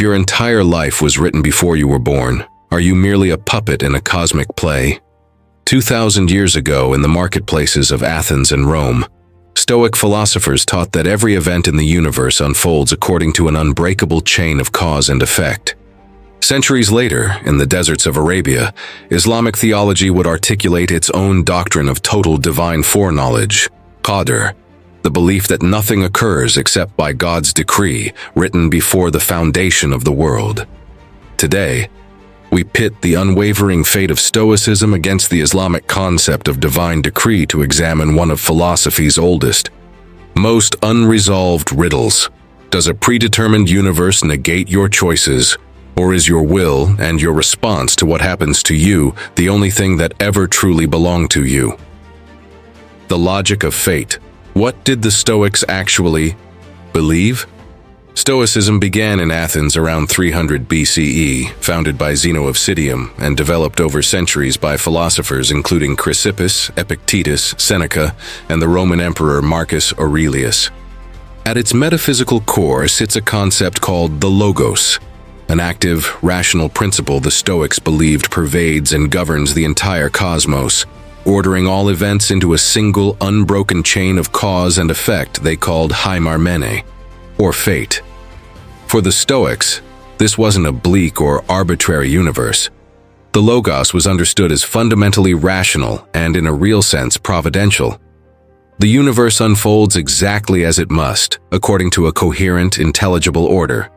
your entire life was written before you were born, are you merely a puppet in a cosmic play? 2,000 years ago, in the marketplaces of Athens and Rome, Stoic philosophers taught that every event in the universe unfolds according to an unbreakable chain of cause and effect. Centuries later, in the deserts of Arabia, Islamic theology would articulate its own doctrine of total divine foreknowledge, Qadr, the belief that nothing occurs except by God's decree written before the foundation of the world. Today, we pit the unwavering fate of Stoicism against the Islamic concept of divine decree to examine one of philosophy's oldest, most unresolved riddles. Does a predetermined universe negate your choices, or is your will and your response to what happens to you the only thing that ever truly belong to you? The logic of fate. What did the Stoics actually believe? Stoicism began in Athens around 300 BCE, founded by Zeno of Citium, and developed over centuries by philosophers including Chrysippus, Epictetus, Seneca, and the Roman Emperor Marcus Aurelius. At its metaphysical core sits a concept called the Logos, an active, rational principle the Stoics believed pervades and governs the entire cosmos, ordering all events into a single, unbroken chain of cause and effect they called haimarmene, or fate. For the Stoics, this wasn't a bleak or arbitrary universe. The Logos was understood as fundamentally rational and, in a real sense, providential. The universe unfolds exactly as it must, according to a coherent, intelligible order.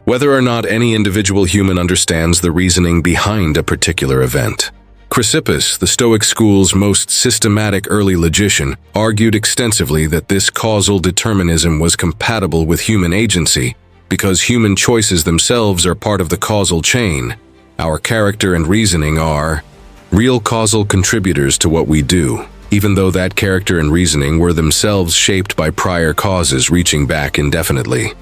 Whether or not any individual human understands the reasoning behind a particular event. Chrysippus, the Stoic school's most systematic early logician, argued extensively that this causal determinism was compatible with human agency because human choices themselves are part of the causal chain. Our character and reasoning are real causal contributors to what we do, even though that character and reasoning were themselves shaped by prior causes reaching back indefinitely.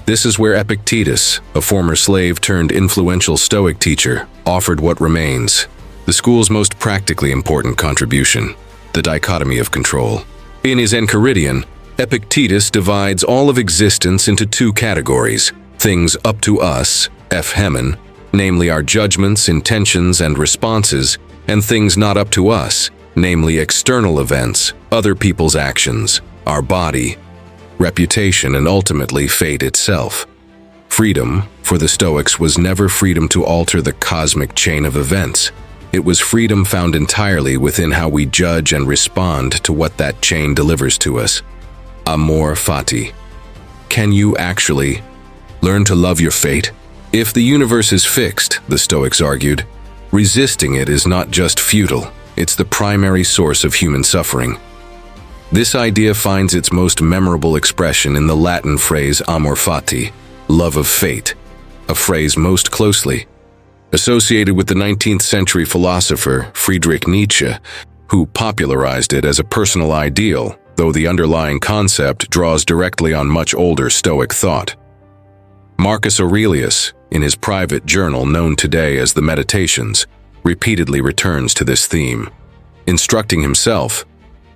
This is where Epictetus, a former slave turned influential Stoic teacher, offered what remains. The school's most practically important contribution, the dichotomy of control. In his Enchiridion, Epictetus divides all of existence into two categories: things up to us, ephemen, namely our judgments, intentions, and responses, and things not up to us, namely external events, other people's actions, our body, reputation, and ultimately fate itself. Freedom, for the Stoics, was never freedom to alter the cosmic chain of events. It was freedom found entirely within how we judge and respond to what that chain delivers to us. Amor Fati. Can you actually learn to love your fate? If the universe is fixed, the Stoics argued, resisting it is not just futile, it's the primary source of human suffering. This idea finds its most memorable expression in the Latin phrase Amor Fati, love of fate, a phrase most closely associated with the 19th century philosopher Friedrich Nietzsche, who popularized it as a personal ideal, though the underlying concept draws directly on much older Stoic thought. Marcus Aurelius, in his private journal known today as the Meditations, repeatedly returns to this theme, instructing himself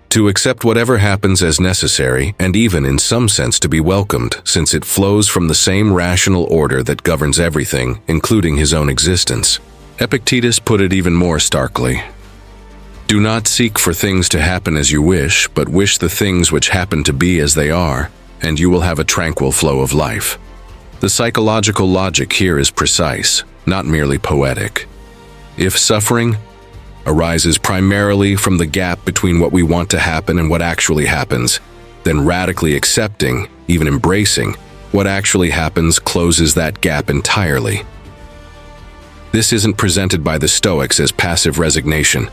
to accept whatever happens as necessary and even in some sense to be welcomed, since it flows from the same rational order that governs everything, including his own existence. Epictetus put it even more starkly. Do not seek for things to happen as you wish, but wish the things which happen to be as they are, and you will have a tranquil flow of life. The psychological logic here is precise, not merely poetic. If suffering arises primarily from the gap between what we want to happen and what actually happens, then radically accepting, even embracing, what actually happens closes that gap entirely. This isn't presented by the Stoics as passive resignation.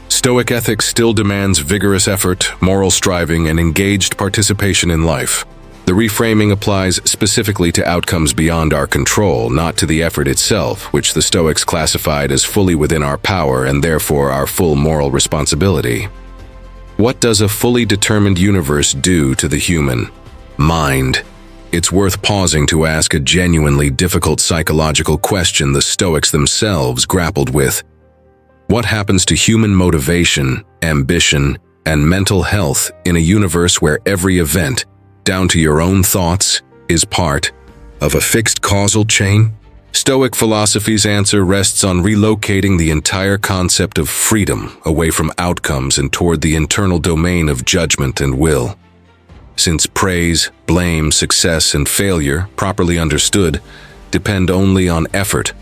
Stoic ethics still demands vigorous effort, moral striving, and engaged participation in life. The reframing applies specifically to outcomes beyond our control, not to the effort itself, which the Stoics classified as fully within our power and therefore our full moral responsibility. What does a fully determined universe do to the human mind? It's worth pausing to ask a genuinely difficult psychological question the Stoics themselves grappled with. What happens to human motivation, ambition, and mental health in a universe where every event, down to your own thoughts, is part of a fixed causal chain? Stoic philosophy's answer rests on relocating the entire concept of freedom away from outcomes and toward the internal domain of judgment and will. Since praise, blame, success, and failure, properly understood, depend only on effort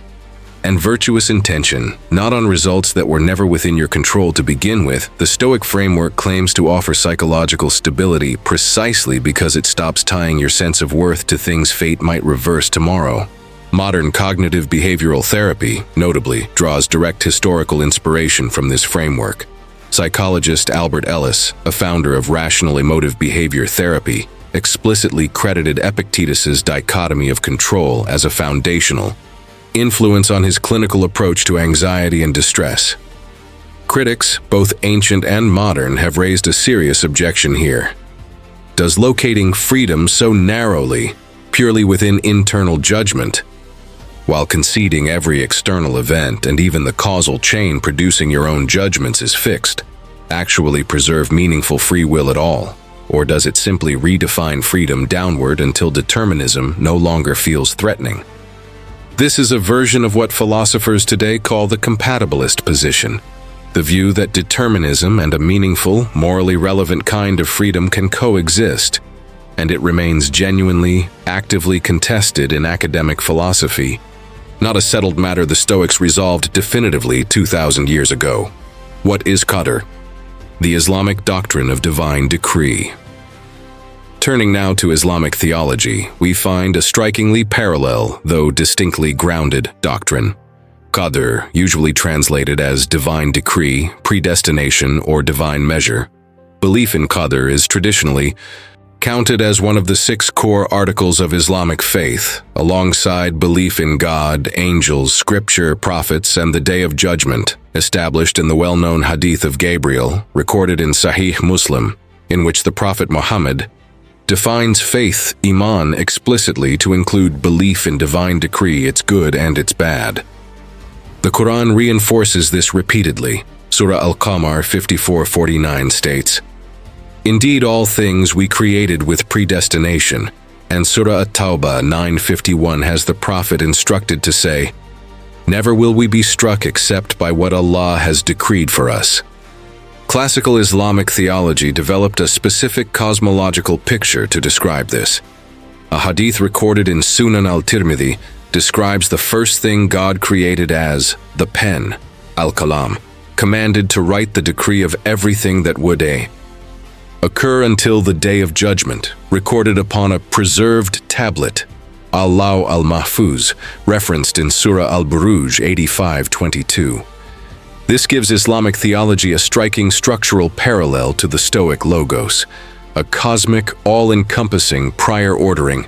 and virtuous intention, not on results that were never within your control to begin with, the Stoic framework claims to offer psychological stability precisely because it stops tying your sense of worth to things fate might reverse tomorrow. Modern cognitive behavioral therapy, notably, draws direct historical inspiration from this framework. Psychologist Albert Ellis, a founder of rational emotive behavior therapy, explicitly credited Epictetus's dichotomy of control as a foundational influence on his clinical approach to anxiety and distress. Critics, both ancient and modern, have raised a serious objection here. Does locating freedom so narrowly, purely within internal judgment, while conceding every external event and even the causal chain producing your own judgments is fixed, actually preserve meaningful free will at all? Or does it simply redefine freedom downward until determinism no longer feels threatening? This is a version of what philosophers today call the compatibilist position, the view that determinism and a meaningful, morally relevant kind of freedom can coexist, and it remains genuinely, actively contested in academic philosophy. Not a settled matter the Stoics resolved definitively 2,000 years ago. What is Qadr? The Islamic doctrine of divine decree. Turning now to Islamic theology, we find a strikingly parallel, though distinctly grounded, doctrine. Qadr, usually translated as divine decree, predestination, or divine measure. Belief in Qadr is traditionally counted as one of the 6 core articles of Islamic faith, alongside belief in God, angels, scripture, prophets, and the Day of Judgment, established in the well-known Hadith of Gabriel, recorded in Sahih Muslim, in which the Prophet Muhammad defines faith, iman, explicitly to include belief in divine decree, its good and its bad. The Quran reinforces this repeatedly. Surah Al-Qamar 54:49 states, "Indeed all things we created with predestination," and Surah At-Tawbah 9:51 has the Prophet instructed to say, "Never will we be struck except by what Allah has decreed for us." Classical Islamic theology developed a specific cosmological picture to describe this. A hadith recorded in Sunan al-Tirmidhi describes the first thing God created as the pen, al-kalam, commanded to write the decree of everything that would occur until the Day of Judgment, recorded upon a preserved tablet, al-Law al-Mahfuz, referenced in Surah al-Buruj 85:22. This gives Islamic theology a striking structural parallel to the Stoic Logos, a cosmic, all-encompassing prior ordering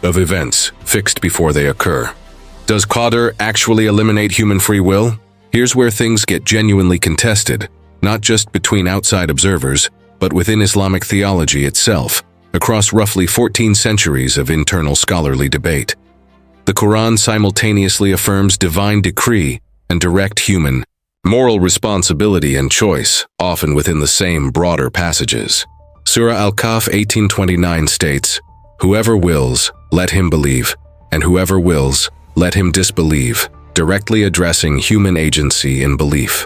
of events fixed before they occur. Does Qadr actually eliminate human free will? Here's where things get genuinely contested, not just between outside observers, but within Islamic theology itself, across roughly 14 centuries of internal scholarly debate. The Quran simultaneously affirms divine decree and direct human moral responsibility and choice, often within the same broader passages. Surah Al-Kahf 18:29 states, "Whoever wills, let him believe, and whoever wills, let him disbelieve," directly addressing human agency in belief.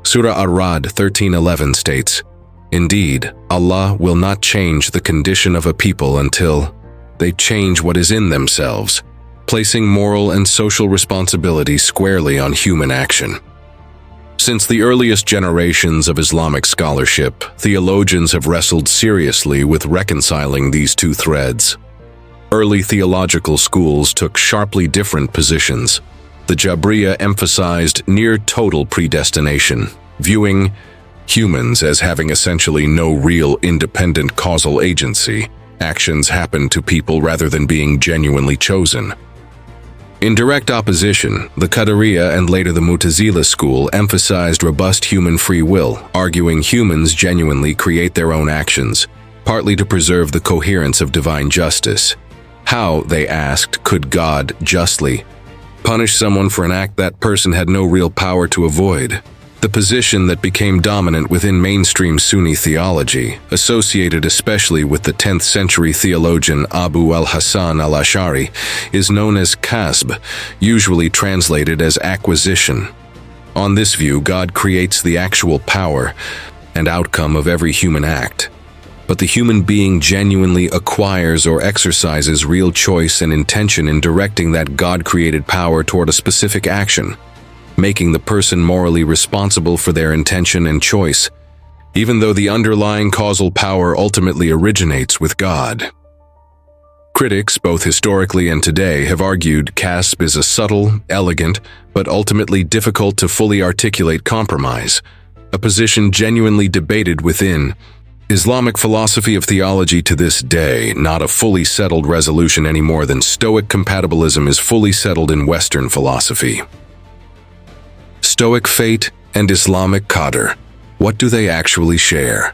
Surah Ar-Ra'd 13:11 states, "Indeed, Allah will not change the condition of a people until they change what is in themselves," placing moral and social responsibility squarely on human action. Since the earliest generations of Islamic scholarship, theologians have wrestled seriously with reconciling these two threads. Early theological schools took sharply different positions. The Jabriya emphasized near-total predestination, viewing humans as having essentially no real independent causal agency. Actions happen to people rather than being genuinely chosen. In direct opposition, the Qadariya and later the Mu'tazila school emphasized robust human free will, arguing humans genuinely create their own actions, partly to preserve the coherence of divine justice. How, they asked, could God justly punish someone for an act that person had no real power to avoid? the position that became dominant within mainstream Sunni theology, associated especially with the 10th century theologian Abu al-Hasan al-Ash'ari, is known as kasb, usually translated as acquisition. On this view, God creates the actual power and outcome of every human act, but the human being genuinely acquires or exercises real choice and intention in directing that God-created power toward a specific action, making the person morally responsible for their intention and choice, even though the underlying causal power ultimately originates with God. Critics, both historically and today, have argued kasb is a subtle, elegant, but ultimately difficult to fully articulate compromise, a position genuinely debated within Islamic philosophy of theology to this day, not a fully settled resolution any more than Stoic compatibilism is fully settled in Western philosophy. Stoic fate and Islamic Qadr. What do they actually share?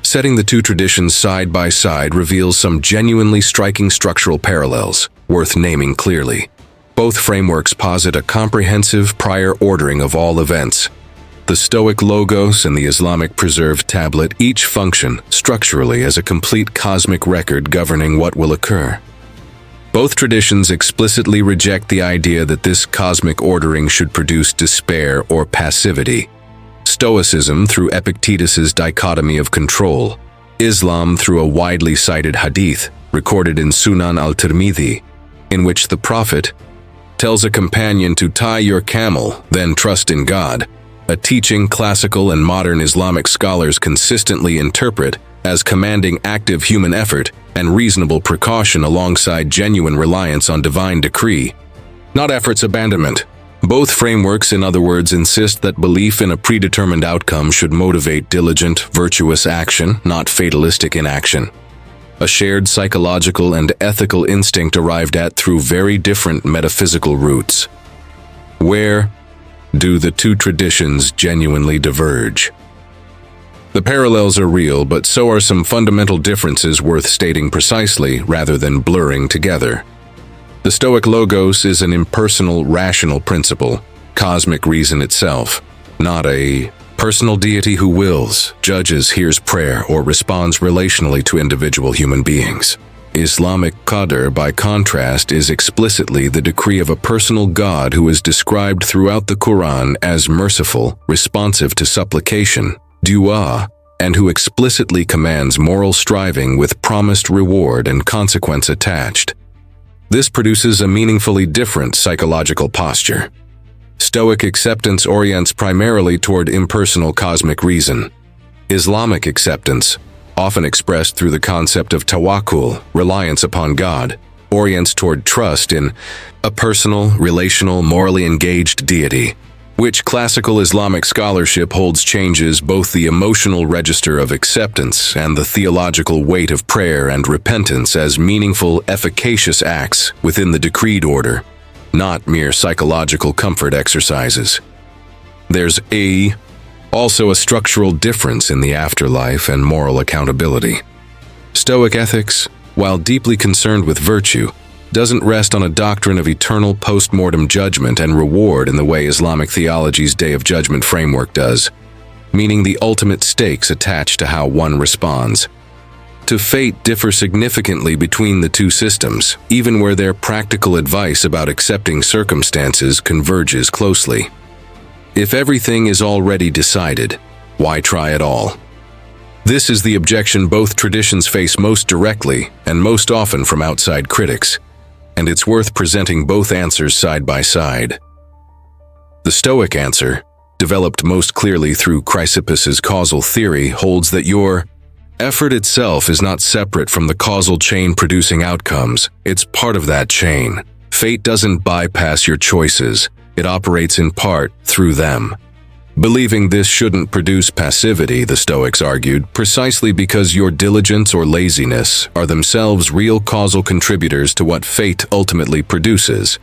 Setting the two traditions side by side reveals some genuinely striking structural parallels, worth naming clearly. Both frameworks posit a comprehensive prior ordering of all events. The Stoic Logos and the Islamic preserved tablet each function structurally as a complete cosmic record governing what will occur. Both traditions explicitly reject the idea that this cosmic ordering should produce despair or passivity. Stoicism through Epictetus's dichotomy of control, Islam through a widely cited hadith recorded in Sunan al-Tirmidhi, in which the Prophet tells a companion to tie your camel, then trust in God, a teaching classical and modern Islamic scholars consistently interpret as commanding active human effort and reasonable precaution alongside genuine reliance on divine decree, not effort's abandonment. Both frameworks, in other words, insist that belief in a predetermined outcome should motivate diligent, virtuous action, not fatalistic inaction. A shared psychological and ethical instinct arrived at through very different metaphysical roots. Where do the two traditions genuinely diverge? The parallels are real, but so are some fundamental differences worth stating precisely rather than blurring together. The Stoic Logos is an impersonal, rational principle, cosmic reason itself, not a personal deity who wills, judges, hears prayer, or responds relationally to individual human beings. Islamic Qadr, by contrast, is explicitly the decree of a personal God who is described throughout the Quran as merciful, responsive to supplication, dua, and who explicitly commands moral striving with promised reward and consequence attached. This produces a meaningfully different psychological posture. Stoic acceptance orients primarily toward impersonal cosmic reason. Islamic acceptance, often expressed through the concept of tawakkul, reliance upon God, orients toward trust in a personal, relational, morally engaged deity, which classical Islamic scholarship holds changes both the emotional register of acceptance and the theological weight of prayer and repentance as meaningful, efficacious acts within the decreed order, not mere psychological comfort exercises. There's also a structural difference in the afterlife and moral accountability. Stoic ethics, while deeply concerned with virtue, doesn't rest on a doctrine of eternal post-mortem judgment and reward in the way Islamic theology's Day of Judgment framework does, meaning the ultimate stakes attached to how one responds to fate differ significantly between the two systems, even where their practical advice about accepting circumstances converges closely. If everything is already decided, why try at all? This is the objection both traditions face most directly and most often from outside critics, and it's worth presenting both answers side by side. The Stoic answer, developed most clearly through Chrysippus's causal theory, holds that your effort itself is not separate from the causal chain producing outcomes. It's part of that chain. Fate doesn't bypass your choices. It operates in part through them. Believing this shouldn't produce passivity, the Stoics argued, precisely because your diligence or laziness are themselves real causal contributors to what fate ultimately produces.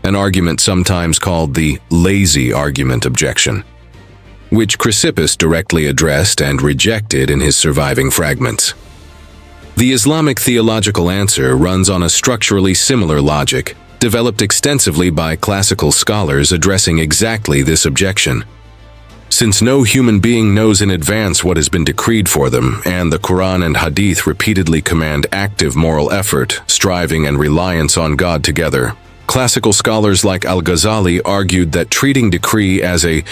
An argument sometimes called the lazy argument objection, which Chrysippus directly addressed and rejected in his surviving fragments. The Islamic theological answer runs on a structurally similar logic. developed extensively by classical scholars addressing exactly this objection. Since no human being knows in advance what has been decreed for them, and the Quran and Hadith repeatedly command active moral effort, striving, and reliance on God together, classical scholars like Al-Ghazali argued that treating decree as a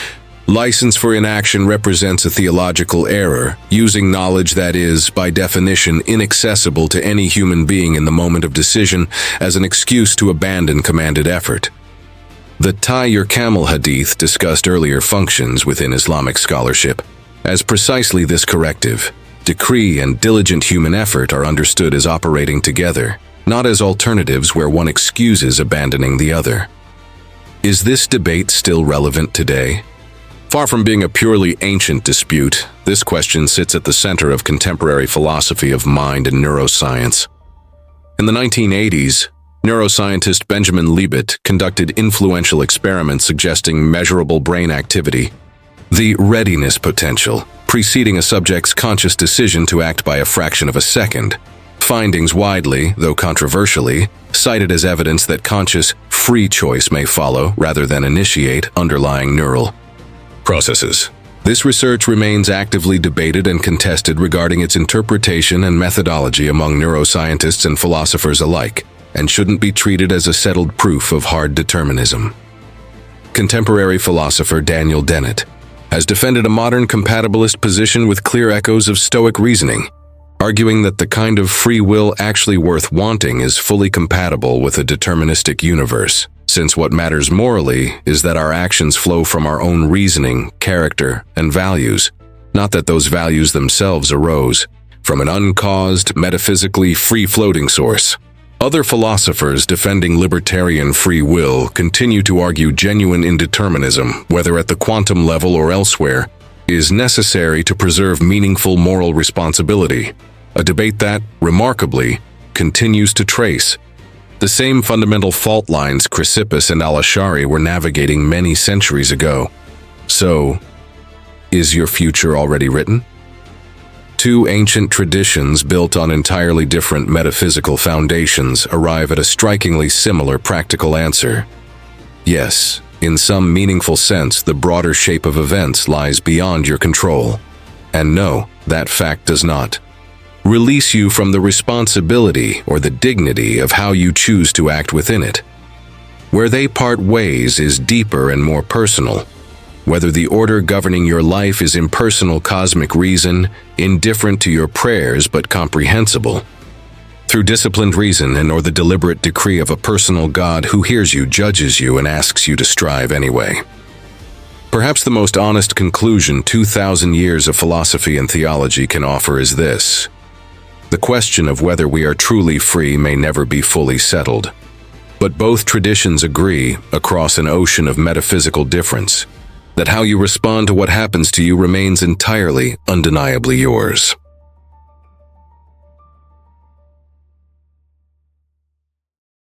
license for inaction represents a theological error, using knowledge that is, by definition, inaccessible to any human being in the moment of decision as an excuse to abandon commanded effort. The tie your camel hadith discussed earlier functions within Islamic scholarship as precisely this corrective. Decree and diligent human effort are understood as operating together, not as alternatives where one excuses abandoning the other. Is this debate still relevant today? Far from being a purely ancient dispute, this question sits at the center of contemporary philosophy of mind and neuroscience. In the 1980s, neuroscientist Benjamin Libet conducted influential experiments suggesting measurable brain activity, the readiness potential, preceding a subject's conscious decision to act by a fraction of a second. Findings widely, though controversially, cited as evidence that conscious, free choice may follow, rather than initiate, underlying neural processes. This research remains actively debated and contested regarding its interpretation and methodology among neuroscientists and philosophers alike, and shouldn't be treated as a settled proof of hard determinism. Contemporary philosopher Daniel Dennett has defended a modern compatibilist position with clear echoes of Stoic reasoning, arguing that the kind of free will actually worth wanting is fully compatible with a deterministic universe, since what matters morally is that our actions flow from our own reasoning, character, and values, not that those values themselves arose from an uncaused, metaphysically free-floating source. Other philosophers defending libertarian free will continue to argue genuine indeterminism, whether at the quantum level or elsewhere, is necessary to preserve meaningful moral responsibility, a debate that, remarkably, continues to trace the same fundamental fault lines Chrysippus and Al-Ash'ari were navigating many centuries ago. So, is your future already written? Two ancient traditions built on entirely different metaphysical foundations arrive at a strikingly similar practical answer. Yes, in some meaningful sense, the broader shape of events lies beyond your control. And no, that fact does not release you from the responsibility or the dignity of how you choose to act within it. Where they part ways is deeper and more personal. Whether the order governing your life is impersonal cosmic reason, indifferent to your prayers but comprehensible, through disciplined reason and/or the deliberate decree of a personal God who hears you, judges you, and asks you to strive anyway. Perhaps the most honest conclusion 2,000 years of philosophy and theology can offer is this: the question of whether we are truly free may never be fully settled. But both traditions agree, across an ocean of metaphysical difference, that how you respond to what happens to you remains entirely, undeniably yours.